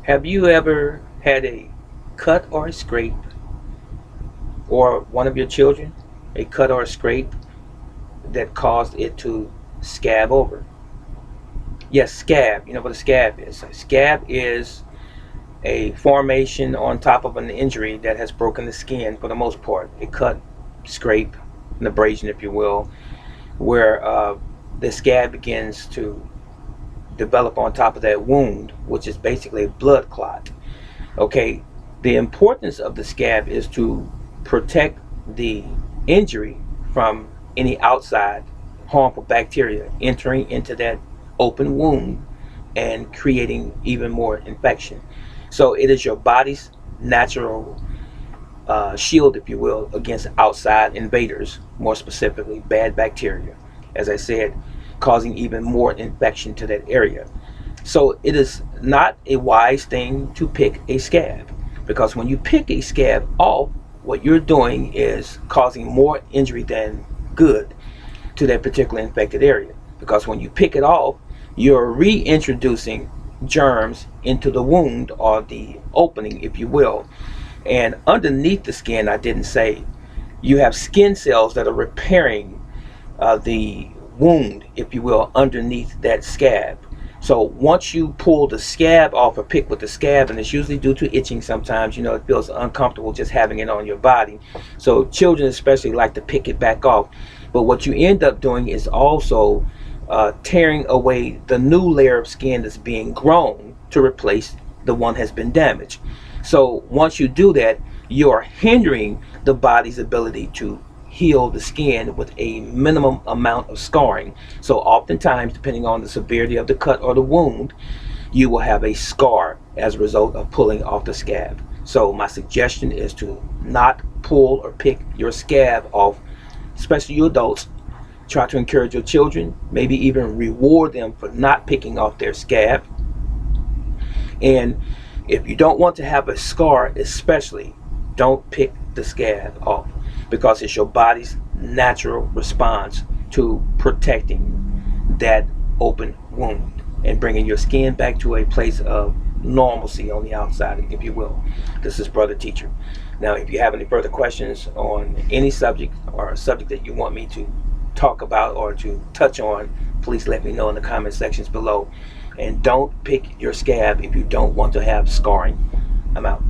Have you ever had a cut or a scrape, or one of your children, a cut or a scrape that caused it to scab over? Yes, scab. You know what a scab is? A scab is a formation on top of an injury that has broken the skin for the most part. A cut, scrape, an abrasion, if you will, where the scab begins to develop on top of that wound, which is basically a blood clot. Okay, the importance of the scab is to protect the injury from any outside harmful bacteria entering into that open wound and creating even more infection. So it is your body's natural shield, if you will, against outside invaders, more specifically bad bacteria, as I said, causing even more infection to that area. So it is not a wise thing to pick a scab, because when you pick a scab off, what you're doing is causing more injury than good to that particular infected area. Because when you pick it off, you're reintroducing germs into the wound or the opening, if you will. And underneath the skin, I didn't say, you have skin cells that are repairing the wound, if you will, underneath that scab. So once you pull the scab off or pick with the scab, and it's usually due to itching sometimes, it feels uncomfortable just having it on your body. So children especially like to pick it back off. But what you end up doing is also tearing away the new layer of skin that's being grown to replace the one has been damaged. So once you do that, you're hindering the body's ability to heal the skin with a minimum amount of scarring. So oftentimes, depending on the severity of the cut or the wound, you will have a scar as a result of pulling off the scab. So my suggestion is to not pull or pick your scab off, especially you adults. Try to encourage your children, maybe even reward them for not picking off their scab. And if you don't want to have a scar, especially, don't pick the scab off, because it's your body's natural response to protecting that open wound and bringing your skin back to a place of normalcy on the outside, if you will. This is Brother Teacher. Now, if you have any further questions on any subject or a subject that you want me to talk about or to touch on, please let me know in the comment sections below. And don't pick your scab if you don't want to have scarring. I'm out.